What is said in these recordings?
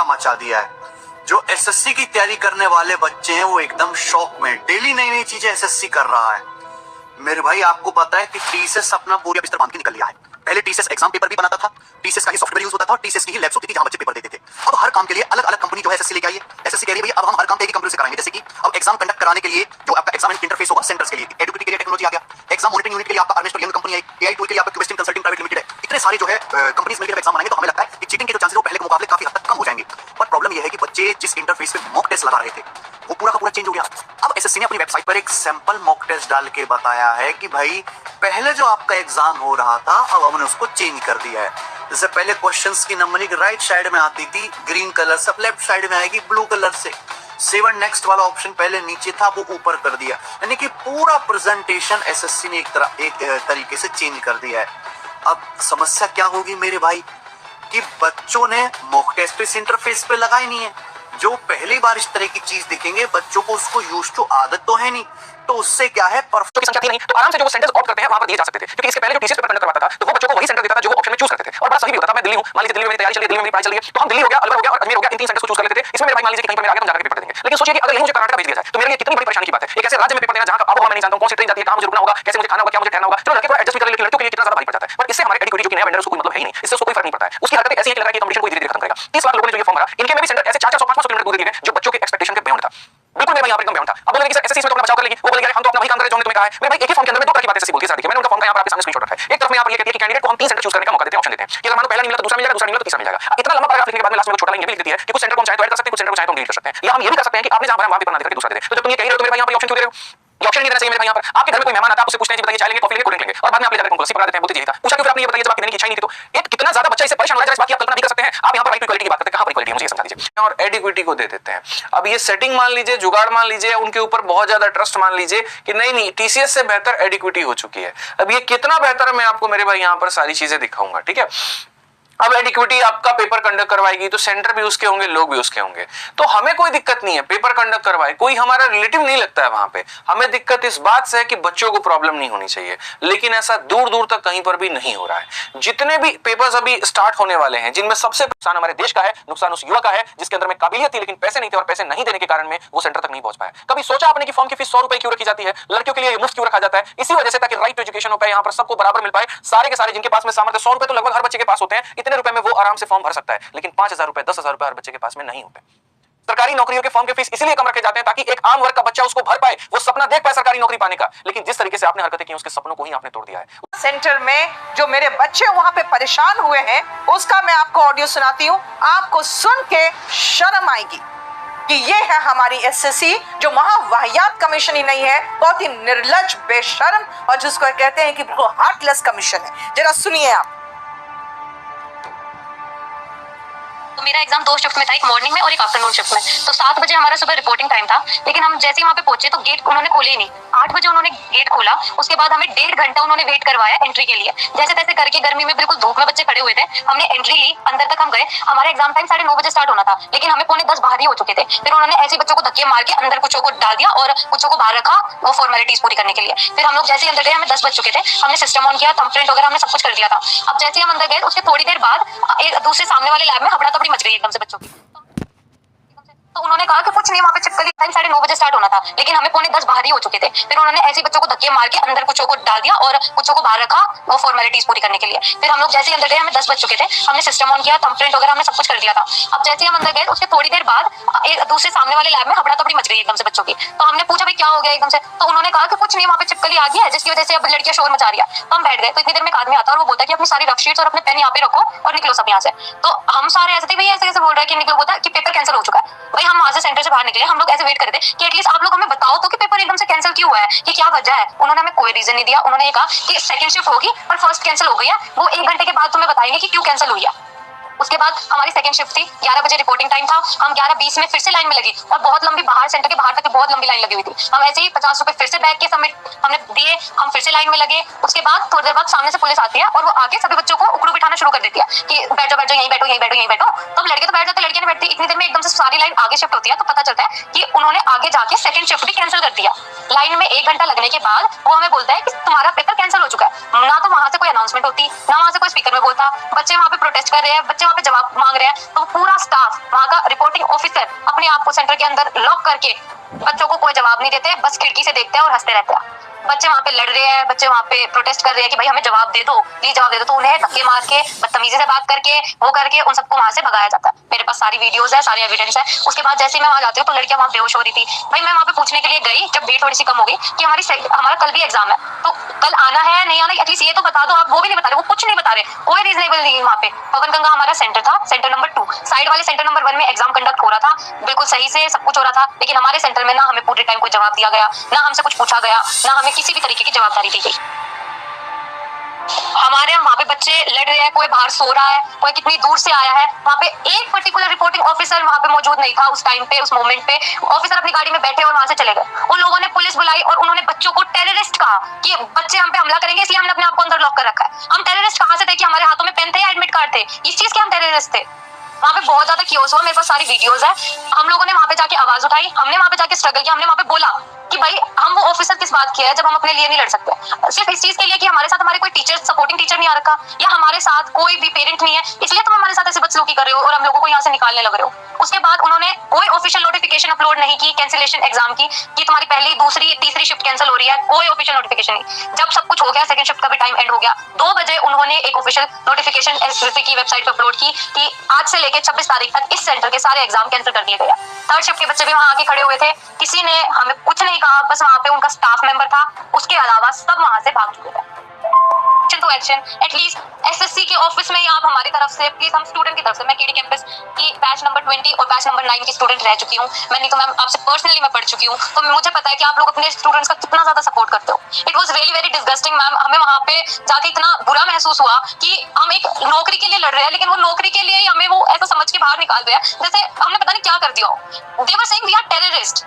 मचा दिया है। जो एसएससी की तैयारी करने वाले बच्चे हैं वो एकदम शॉक में, डेली नई नई चीजें एसएससी कर रहा है। मेरे भाई आपको पता है कि टीसीएस अपना बोरिया बिस्तर बांध के निकल लिया है। पहले टीसीएस एग्जाम पेपर भी बनाता था, टीसीएस का ही सॉफ्टवेयर यूज होता था, टीसीएस की ही लैब्स होती थी जहां बच्चे पेपर देते थे। अब हर काम के लिए अलग अलग कंपनी जो है एसएससी लेके आई है। एसएससी कह रही है भैया अब हम हर काम एक ही कंप्यूटर से कराएंगे। जैसे कि अब एग्जाम कंडक्ट कराने के लिए जो आपका एग्जाम इंटरफेस होगा सेंटर्स के लिए एडुकेटी के लिए टेक्नोलॉजी आ गया, एग्जाम मॉनिटरिंग यूनिट के लिए आपका अर्नेस्ट और यंग कंपनी है, एआई टूल के लिए आपका क्वेश्चन कंसल्टिंग प्राइवेट लिमिटेड है। इतने सारे जो है कंपनीज मिलकर एग्जाम बनाएंगे तो हमें लगता है कि चीटिंग के जो चांसेस वो पहले के मुकाबले काफी हद तक कम हो जाएंगे। पर प्रॉब्लम यह है कि बच्चे जिस इंटरफेस पे मॉक टेस्ट लगा रहे थे वो पूरा का पूरा चेंज हो गया। अब एसएससी ने अपनी वेबसाइट पर एक सैंपल मॉक टेस्ट डाल के बताया है कि भाई पहले जो आपका एग्जाम हो रहा था अब हमने उसको चेंज कर दिया है। जैसे पहले क्वेश्चंस की नंबरिंग राइट साइड में आती थी ग्रीन कलर से, अब लेफ्ट साइड में आएगी ब्लू कलर से। 7 नेक्स्ट वाला ऑप्शन पहले नीचे था वो ऊपर कर दिया, यानी कि पूरा प्रेजेंटेशन एसएससी ने एक तरीके से चेंज कर दिया है। अब समस्या क्या होगी मेरे भाई कि बच्चों ने मॉक टेस्ट इस इंटरफेस पे लगा ही नहीं है। जो पहली बार इस तरह की चीज दिखेंगे बच्चों को उसको यूज टू आदत तो है नहीं, तो उससे क्या है परफेक्ट संख्या थी नहीं, तो आराम से जो वो सेंटर्स ऑप्ट करते हैं वहां पर दिए जा सकते थे। क्योंकि इसके पहले जो टीसीएस पेपर कंडक्ट करवाता था तो वो बच्चों को वही सेंटर देता था जो वो ऑप्शन में चूज करते थे और बड़ा सही भी होता था। मैं दिल्ली हूं, मान लीजिए दिल्ली में मेरी तैयारी चल रही है, दिल्ली में मेरी पढ़ाई चल रही है, तो हम दिल्ली हो गया, अलवर हो गया और अजमेर हो गया, इन 3 सेंटर्स को चूज कर लेते थे। इसमें मेरे भाई मान लीजिए कि कहीं पर मैं आ गया तो जाकर पेपर देंगे। लेकिन सोचिए कि अगर यहीं मुझे कर्नाटक भेज दिया जाए तो मेरे लिए कितनी बड़ी परेशानी की बात है। एक ऐसे राज्य में पेपर देना जहां का आबोहवा मैं नहीं जानता हूं, कौन सी ट्रेन जाती है, कहां मुझे रुकना होगा, कैसे मुझे खाना होगा, क्या मुझे ठहरना होगा। चलो लड़के को एडजस्ट भी कर ले, लेकिन लड़कियों के लिए कितना ज्यादा भारी पड़ जाता है। पर इससे हमारे एडुकेटी जो कि नया वेंडर उसको कोई मतलब है ही नहीं, इससे उसको कोई फर्क नहीं पड़ता है। उसकी हरकतें ऐसी हैं कि लग रहा है कि कंपटीशन को धीरे-धीरे खत्म करेगा। 30 लाख लोगों ने जो ये फॉर्म भरा, इनके में भी सेंटर ऐसे 400-500 किलोमीटर दूर दिए गए जो बच्चों के एक्सपेक्टेशन के बियॉन्ड था। बिल्कुल मेरे भाई यहाँ पर एकदम बियॉन्ड था। अब बोलेंगे कि सर एसएससी में तो अपना बचाव कर लेगी, वो बोलेंगे हम तो अपना वही काम कर रहे हैं जो हमने तुम्हें कहा है। मेरे भाई एक ही फॉर्म के अंदर में 2 तरह की बातें एसएससी बोलती है। देखिए मैंने उनका फॉर्म का यहाँ पर आपके सामने स्क्रीनशॉट रखा है। एक तरफ में यहाँ पर ये कहती है कि कैंडिडेट को हम 3 सेंटर चूज करने का मौका देते हैं, ऑप्शन देते हैं कि अगर मान लो पहला नहीं मिला तो दूसरा मिल जाएगा, दूसरा नहीं मिला तो तीसरा मिल जाएगा। इतना लंबा पैराग्राफ लिखने के बाद में लास्ट में वो छोटा लाइन ये भी लिख देती है कि कुछ सेंटर को हम चाहे तो ऐड कर सकते हैं, कुछ सेंटर को चाहे तो हम डिलीट कर सकते हैं, या हम ये भी कर सकते हैं कि आपने जहां भरा वहां पेपर ना देकर दूसरा दे दे। तो जब तुम ये कह रहे हो तो मेरे भाई यहाँ पर ऑप्शन क्यों दे रहे हो? ये ऑप्शन नहीं देना चाहिए मेरे भाई। यहाँ पर आपके घर में कोई मेहमान आता है, आप उससे पूछते हैं जी बताइए चाय लेंगे, कॉफी लेंगे, कोल्ड ड्रिंक लेंगे, और बाद में आप ले जाकर उनको लस्सी पकड़ा देते हैं, बोलते यही था। पूछा क्यों फिर आपने ये बताइए जब आपकी देने की इच्छा ही नहीं थी। तो एक कितना ज्यादा बच्चा इससे परेशान हो रहा है, इस बात की आप कल्पना भी कर सकते हैं। आप यहाँ पर राइट टू इक्वालिटी की बात करते हैं, कहां पर इक्वालिटी है मुझे ये समझा दीजिए। और एडिक्विटी को दे देते हैं। अब ये सेटिंग मान लीजिए, जुगाड़ मान लीजिए, उनके ऊपर बहुत ज्यादा ट्रस्ट मान लीजिए कि नहीं टीसीएस से बेहतर एडिक्विटी हो चुकी है। अब ये कितना बेहतर है मैं आपको मेरे भाई यहाँ पर सारी चीजें दिखाऊंगा, ठीक है। अब एडिक्विटी आपका पेपर कंडक्ट करवाएगी तो सेंटर भी उसके होंगे, लोग भी उसके होंगे, तो हमें कोई दिक्कत नहीं है। पेपर कंडक्ट करवाए, कोई हमारा रिलेटिव नहीं लगता है वहां पे। हमें दिक्कत इस बात से है कि बच्चों को प्रॉब्लम नहीं होनी चाहिए, लेकिन ऐसा दूर दूर तक कहीं पर भी नहीं हो रहा है। जितने भी पेपर्स अभी स्टार्ट होने वाले हैं जिनमें सबसे नुकसान हमारे देश का है, नुकसान उस युवा का है जिसके अंदर में काबिलियत थी लेकिन पैसे नहीं थे और पैसे नहीं देने के कारण में वो सेंटर तक नहीं पहुंच पाया। कभी सोचा आपने कि फॉर्म की फीस 100 रुपए क्यों रखी जाती है, लड़कियों के लिए मुफ्त क्यों रखा जाता है? इसी वजह से ताकि राइट टू एजुकेशन हो पाए, यहाँ पर सबको बराबर मिल पाए। सारे के सारे जिनके पास में सामर्थ्य 100 रुपए तो लगभग हर बच्चे के पास होते हैं, इतने रुपए में वो आराम से फॉर्म भर सकता है, लेकिन 5,000 रुपए 10,000 रुपए हर बच्चे के पास में नहीं होते। सरकारी नौकरियों के फॉर्म के फीस इसलिए कम रखे जाते हैं ताकि एक आम वर्ग का बच्चा उसको भर पाए, वो सपना देख पाए सरकारी नौकरी पाने का। लेकिन जिस तरीके से आपने हरकतें की उसके सपनों को ही आपने तोड़ दिया है। सेंटर में जो मेरे बच्चे वहां पे परेशान हुए हैं उसका मैं आपको ऑडियो सुनाती हूँ, आपको सुन के शर्म आएगी कि ये है हमारी एसएससी जो महावाहियात कमीशन ही नहीं है, बहुत ही निर्लज, बेशर्म और जिसको कहते हैं कि बिल्कुल हार्टलेस कमीशन है। जरा सुनिए आप। तो मेरा एग्जाम 2 शिफ्ट में था, एक मॉर्निंग में और एक आफ्टरनून शिफ्ट में। तो 7 बजे हमारा सुबह रिपोर्टिंग टाइम था, लेकिन हम जैसे ही वहाँ पे पहुंचे तो गेट उन्होंने खोले ही नहीं। 8 बजे उन्होंने गेट खोला, उसके बाद हमें 1.5 घंटा उन्होंने वेट करवाया एंट्री के लिए। जैसे तैसे करके गर्मी में बिल्कुल धूप में बच्चे खड़े हुए थे, हमने एंट्री ली, अंदर तक हम गए। हमारा एग्जाम टाइम 9:30 बजे स्टार्ट होना था, लेकिन हमें 9:45 बाहर ही हो चुके थे। फिर उन्होंने ऐसे बच्चों को धक्के मार के अंदर कुछों को डाल दिया और कुछों को बाहर रखा, वो फॉर्मेलिटीज पूरी करने के लिए। फिर हम लोग जैसे ही अंदर गए, हमें 10 बज चुके थे, हमने सिस्टम ऑन किया, थंबप्रिंट वगैरह हमने सब कुछ कर दिया था। अब जैसे ही हम अंदर गए उसके थोड़ी देर बाद एक दूसरे सामने वाले लैब में हबड़ा तबड़ी मच गई एकदम से बच्चों की। तो उन्होंने कहा कि कुछ नहीं, वहाँ पे चिपकली टाइम 9:30 बजे स्टार्ट होना था, लेकिन हमें 9:45 बाहर ही हो चुके थे। फिर उन्होंने ऐसे बच्चों को धक्के मार के अंदर कुछों को डाल दिया और कुछों को बाहर रखा, वो फॉर्मेलिटीज पूरी करने के लिए। फिर हम लोग जैसे ही अंदर गए, हमें 10 बज चुके थे, हमने सिस्टम ऑन किया, थंबप्रिंट वगैरह हमने सब कुछ कर दिया था। अब जैसे ही हम अंदर गए उसके थोड़ी देर बाद एक दूसरे सामने वाले लैब में हबड़ा तबड़ी मच गई एकदम से बच्चों की। तो हमने पूछा भाई क्या हो गया एकदम से, तो उन्होंने कहा कि कुछ नहीं, वहाँ पे चिपकली आ गई है जिसकी वजह से अब लड़कियां शोर मचा रही है। तो हम बैठ गए, तो इतनी देर में एक आदमी आता है और वो बोलता है कि अपनी सारी रफ शीट्स और अपने पेन यहाँ पे रखो और निकलो सब यहाँ से। तो हम सारे ऐसे थे, भाई ऐसे कैसे बोल रहे हैं कि निकलो, बोलता है कि पेपर कैंसिल हो चुका है। भाई हम वहां से सेंटर से बाहर निकले, हम लोग ऐसे वेट कर रहे थे कि एटलीस्ट आप लोग हमें बताओ तो कि पेपर एकदम से कैंसिल क्यों हुआ है, कि क्या वजह है। उन्होंने हमें कोई रीजन नहीं दिया। उन्होंने ये कहा कि सेकंड शिफ्ट होगी पर फर्स्ट कैंसिल हो गई है, वो 1 घंटे के बाद तुम्हें बताएंगे कि क्यों कैंसिल हुई है। उसके बाद हमारी सेकंड शिफ्ट थी, 11 बजे रिपोर्टिंग टाइम था। हम 11:20 में फिर से लाइन में लगे और बहुत लंबी, बाहर सेंटर के बाहर तक बहुत लंबी लाइन लगी हुई थी। हम ऐसे ही 50 रुपए फिर से बैग के सबमिट हमने दिए, हम फिर से लाइन में लगे। उसके बाद थोड़ी देर बाद सामने से पुलिस आती है और वो आके सभी बच्चों को उकड़ू बिठाना शुरू कर देती है कि बैठो बैठो, यहीं बैठो, यहीं बैठो, यहीं बैठो। तो लड़के तो बैठ जाते, लड़कियां नहीं बैठती। इतनी देर में एकदम से सारी लाइन आगे शिफ्ट होती है, तो पता चलता है कि उन्होंने आगे जाके सेकंड शिफ्ट भी कैंसिल कर दिया। लाइन में 1 घंटा लगने के बाद वो हमें बोलता है कि तुम्हारा पेपर कैंसिल हो चुका है। ना तो वहां से कोई अनाउंसमेंट होती, ना वहां से कोई स्पीकर में बोलता। बच्चे वहां पे प्रोटेस्ट कर रहे हैं, बच्चे वहां पे जवाब मांग रहे हैं, तो पूरा स्टाफ वहां का आपको सेंटर के अंदर लॉक करके बच्चों को कोई जवाब नहीं देते, बस खिड़की से देखते हैं और हंसते रहते हैं। बच्चे वहाँ पे लड़ रहे हैं, बच्चे वहाँ पे प्रोटेस्ट कर रहे हैं कि भाई हमें जवाब दे दो, प्लीज जवाब दे दो, तो उन्हें धक्के मार के बदतमीजी से बात करके वो करके उन सबको वहाँ से भगाया जाता है। मेरे पास सारी वीडियोस है, सारी एविडेंस है। उसके बाद जैसे ही मैं वहाँ जाती हूँ तो लड़कियां वहाँ बेहोश हो रही थी। भाई मैं वहाँ पे पूछने के लिए गई जब भीड़ थोड़ी सी कम हो गई कि हमारा कल भी एग्जाम है, तो कल आना है नहीं आना, एटलीस्ट ये तो बता दो। आप वो भी नहीं बता रहे, वो कुछ नहीं बता रहे, कोई रीजनेबल नहीं। वहाँ पे पवन गंगा हमारा सेंटर था, सेंटर नंबर 2, साइड वाले सेंटर नंबर 1 में एग्जाम कंडक्ट हो रहा था, बिल्कुल सही से सब कुछ हो रहा था, लेकिन हमारे सेंटर में ना हमें पूरे टाइम कोई जवाब दिया गया, ना हमसे कुछ पूछा गया, ना हमें किसी भी तरीके की जवाबदारी दी गई। हमारे वहाँ पे बच्चे लड़ रहे हैं, कोई बाहर सो रहा है, कोई कितनी दूर से आया है। वहाँ पे एक पर्टिकुलर रिपोर्टिंग ऑफिसर वहाँ पे मौजूद नहीं था उस टाइम पे, उस मोमेंट पे। ऑफिसर अपनी गाड़ी में बैठे और वहाँ से चले गए। उन लोगों ने पुलिस बुलाई और उन्होंने बच्चों को टेररिस्ट कहा कि बच्चे हम पे हमला करेंगे, इसलिए हमने अपने आप को अंदर लॉक कर रखा है। हम टेररिस्ट कहाँ से थे कि हमारे हाथों में पेन थे या एडमिट कार्ड थे? इस चीज के हम टेररिस्ट थे। वहाँ पे बहुत ज्यादा क्योस हुआ, मेरे पास सारी वीडियोस है। हम लोगों ने वहाँ पे जाके आवाज उठाई, हमने वहाँ पे जाके स्ट्रगल किया, हमने वहाँ पे बोला कि भाई हम वो ऑफिसर किस बात के हैं जब हम अपने लिए नहीं लड़ सकते, सिर्फ इस चीज के लिए कि हमारे साथ हमारे कोई टीचर, सपोर्टिंग टीचर नहीं आ रखा, या हमारे साथ कोई भी पेरेंट नहीं है, इसलिए तुम हमारे साथ ऐसे बदसलूकी कर रहे हो और हम लोगों को यहाँ से निकालने लग रहे हो। उसके बाद उन्होंने कोई ऑफिशियल नोटिफिकेशन अपलोड नहीं की कैंसिलेशन एग्जाम की कि तुम्हारी पहली, दूसरी, तीसरी शिफ्ट कैंसिल हो रही है, कोई ऑफिशियल नोटिफिकेशन नहीं। जब सब कुछ हो गया, सेकंड शिफ्ट का भी टाइम एंड हो गया, 2 बजे उन्होंने एक ऑफिशियल नोटिफिकेशन एसवीपी की वेबसाइट पर अपलोड की कि आज से लेकर 26 तारीख तक इस सेंटर के सारे एग्जाम कैंसिल कर दिए गए। थर्ड शिफ्ट के बच्चे भी वहां आके खड़े हुए थे, किसी ने हमें कुछ नहीं कहा, बस वहां पे उनका स्टाफ मेंबर था, उसके अलावा सब वहां से भाग चुके थे। टू एक्शन एटलीस्ट एसएससी के ऑफिस में आप हमारी तरफ से प्लीज, हम स्टूडेंट की तरफ से, मैं केडी कैंपस की बैच नंबर 20 और बैच नंबर 9 की स्टूडेंट रह चुकी हूँ। मैं नहीं तो मैम आपसे पर्सनली मैं पढ़ चुकी हूँ, तो मुझे पता है कि आप लोग अपने स्टूडेंट्स का कितना ज्यादा सपोर्ट करते हो। It was really very disgusting ma'am, हमें वहां पे जाके इतना बुरा महसूस हुआ कि हम एक नौकरी के लिए लड़ रहे हैं, लेकिन वो नौकरी के लिए हमें वो ऐसा समझ के बाहर निकाल रहे हैं जैसे हमने पता नहीं क्या कर दिया हो। They were saying we are terrorist.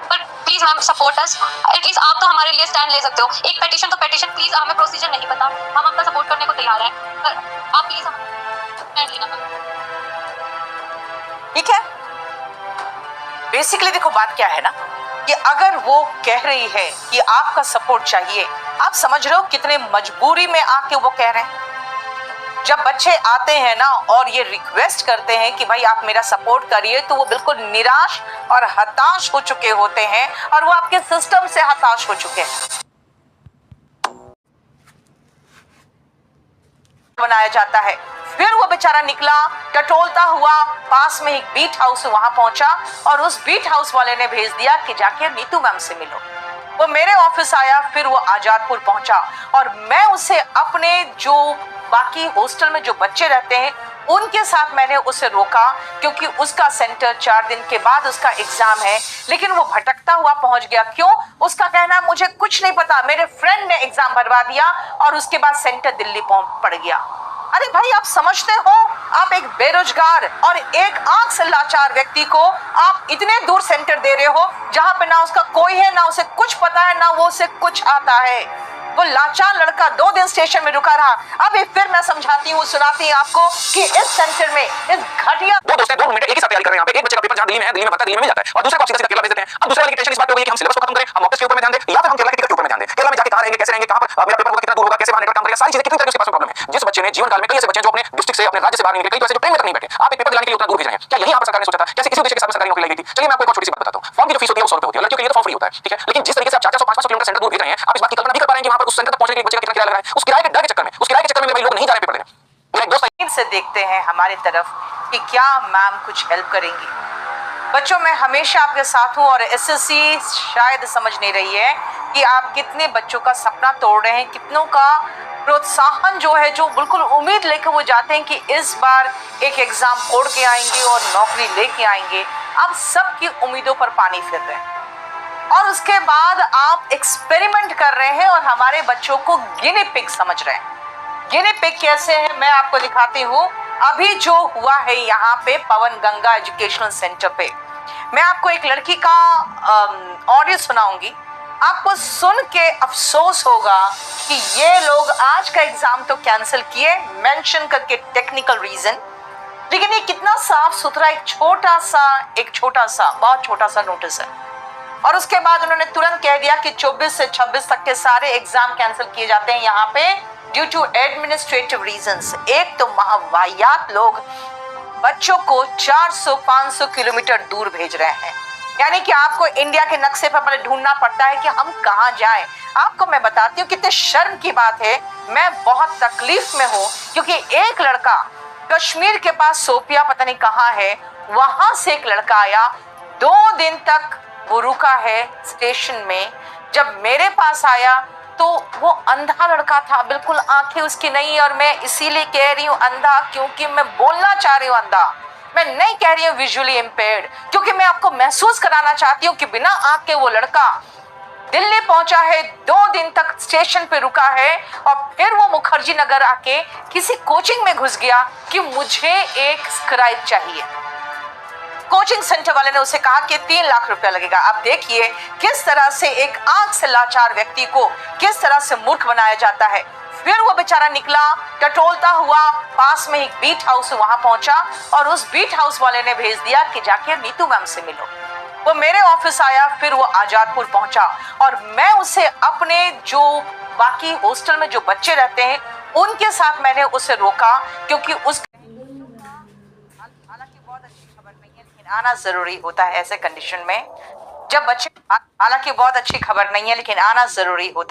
पर please ma'am support us, at least आप तो हमारे लिए स्टैंड ले सकते हो। एक पेटिशन तो पेटिशन, प्लीज हमें प्रोसीजर नहीं पता, हम आपका सपोर्ट करने को तैयार हैं, पर आप प्लीज हम स्टैंड लेना। ठीक है, बेसिकली देखो बात क्या है ना कि अगर वो कह रही है कि आपका सपोर्ट चाहिए, आप समझ रहे हो कितने मजबूरी में आके वो कह रहे हैं। जब बच्चे आते हैं ना और ये रिक्वेस्ट करते हैं कि भाई आप मेरा सपोर्ट करिए, तो वो बिल्कुल निराश और हताश हो चुके होते हैं और वो आपके सिस्टम से हताश हो चुके हैं। बनाया जाता है, फिर वो बेचारा निकला टटोलता हुआ, पास में एक बीट हाउस वहां पहुंचा और उस बीट हाउस वाले ने भेज दिया कि जाके नीतू मैम से मिलो। वो मेरे ऑफिस आया, फिर वो आजादपुर पहुंचा और मैं उसे अपने जो बाकी हॉस्टल में जो बच्चे रहते हैं उनके साथ मैंने उसे रोका, क्योंकि उसका सेंटर 4 दिन के बाद उसका एग्जाम है, लेकिन वो भटकता हुआ पहुंच गया। क्यों? उसका कहना मुझे कुछ नहीं पता, मेरे फ्रेंड ने एग्जाम भरवा दिया और उसके बाद सेंटर दिल्ली पड़ गया। अरे भाई, आप समझते हो आप एक बेरोजगार और एक आंख से लाचार व्यक्ति को आप इतने दूर सेंटर दे रहे हो जहां पे ना उसका कोई है, ना उसे कुछ पता है, ना वो उसे कुछ आता है। वो लाचार लड़का 2 दिन स्टेशन में रुका रहा। अभी फिर मैं समझाती हूँ, सुनाती हूँ आपको कि इस सेंटर में इस घटिया 2 दोस्त हैं, 2 रूममेट एक ही साथ तैयारी कर रहे हैं। यहाँ पे एक बच्चे का पेपर जहाँ दिल्ली में है, दिल्ली में भरता है, दिल्ली में मिल जाता है, और दूसरे को सीधा अकेला भेज देते हैं। अब दूसरे वाले की टेंशन इस बात पे हो गई कि हम सिलेबस को खत्म करें, हम मॉक टेस्ट के ऊपर में ध्यान दें, या फिर हम केरला की टिकट के ऊपर में ध्यान दें। केरला में जाके कहाँ रहेंगे, कैसे रहेंगे, कहाँ पर मेरा पेपर होगा, कितना दूर होगा, कैसे बाहर निकल काम करेगा, सारी चीजें कितनी तरह के उसके पास प्रॉब्लम है। जिस बच्चे ने जीवन काल में कई ऐसे बच्चे जो अपने डिस्ट्रिक्ट से, अपने राज्य से बाहर निकले, कई तो ऐसे जो ट्रेन में तक नहीं बैठे, आप एक पेपर दिलाने के लिए उतना दूर भेज रहे हैं। क्या यही यहाँ पर सरकार ने सोचा था? कैसे इसी उद्देश्य के साथ सरकारी नौकरी लाई गई थी? चलिए मैं आपको एक छोटी सी बात बताता हूँ। फॉर्म की जो फीस होती है वो 100 रुपए होती है, लड़कियों के लिए तो फॉर्म फ्री होता है, ठीक है। लेकिन जिस तरीके से आप 400-500 किलोमीटर सेंटर दूर भेज रहे हैं, आप इस बात की कल्पना नहीं कर पा रहे हैं कि वहां पर उस सेंटर तक पहुंचने के लिए बच्चे का कितना किराया लग रहा है। उस किराए के डर के चक्कर में, उस किराए के चक्कर में लोग नहीं जा रहे पेपर देने। मेरा एक दोस्त से देखते हैं हमारी तरफ कि क्या मैम कुछ हेल्प करेंगी। बच्चों, मैं हमेशा आपके साथ हूँ और एसएससी शायद समझ नहीं रही है कि आप कितने बच्चों का सपना तोड़ रहे हैं, कितनों का प्रोत्साहन जो है, जो बिल्कुल उम्मीद लेकर वो जाते हैं कि इस बार एक एग्जाम फोड़ के आएंगे और नौकरी लेके आएंगे। आप सबकी उम्मीदों पर पानी फिर रहे हैं और उसके बाद आप एक्सपेरिमेंट कर रहे हैं और हमारे बच्चों को गिनी पिग समझ रहे हैं। गिनी पिग कैसे है मैं आपको दिखाती हूँ। अभी जो हुआ है यहाँ पे पवन गंगा एजुकेशनल सेंटर पे, मैं आपको एक लड़की का ऑडियो सुनाऊंगी। आपको सुन के अफसोस होगा कि ये लोग आज का एग्जाम तो कैंसिल किए, मेंशन करके टेक्निकल रीजन, लेकिन ये कितना साफ सुथरा एक छोटा सा बहुत छोटा सा नोटिस है। और उसके बाद उन्होंने तुरंत कह दिया कि 24 से 26 तक के सारे एग्जाम कैंसिल किए जाते हैं यहाँ पे ड्यू टू एडमिनिस्ट्रेटिव रीजंस। एक तो महावाहियात लोग बच्चों को 400-500 किलोमीटर दूर भेज रहे हैं। यानी कि आपको इंडिया के नक्शे पर पहले ढूंढना पड़ता है कि हम कहाँ जाएं। आपको मैं बताती हूँ कितने शर्म की बात है, मैं बहुत तकलीफ में हूँ, क्योंकि एक लड़का कश्मीर के पास सोपिया पता नहीं कहाँ है, वहां से एक लड़का आया, 2 दिन तक वो रुका है स्टेशन में। जब मेरे पास आया तो वो अंधा लड़का था, बिल्कुल आंखें उसकी नहीं, और मैं इसीलिए कह रही हूँ अंधा क्योंकि मैं बोलना चाह रही हूँ अंधा, मैं नहीं कह रही हूँ विजुअली इम्पेयर्ड, क्योंकि मैं आपको महसूस कराना चाहती हूँ कि बिना आंख के वो लड़का दिल्ली पहुंचा है, 2 दिन तक स्टेशन पे रुका है, और फिर वो मुखर्जी नगर आके किसी कोचिंग में घुस गया कि मुझे एक स्क्राइब चाहिए। कोचिंग सेंटर वाले ने उसे कहा कि 3 लाख रुपया लगेगा। आप देखिए किस तरह से एक आंख से लाचार व्यक्ति को किस तरह से मूर्ख बनाया जाता है। फिर वो बेचारा निकला टटोलता हुआ, पास में एक बीट हाउस, वहां पहुंचा, और उस बीट हाउस वाले ने भेज दिया कि जाके नीतू मैम से मिलो। वो मेरे ऑफिस आया, फिर वो आजादपुर पहुंचा, और मैं उसे अपने जो बाकी हॉस्टल में जो बच्चे रहते हैं उनके साथ मैंने उसे रोका, क्योंकि उस हालांकि बहुत अच्छी खबर नहीं है, लेकिन आना जरूरी होता है ऐसे कंडीशन में जब बच्चे, हालांकि बहुत अच्छी खबर नहीं है लेकिन आना जरूरी होता है।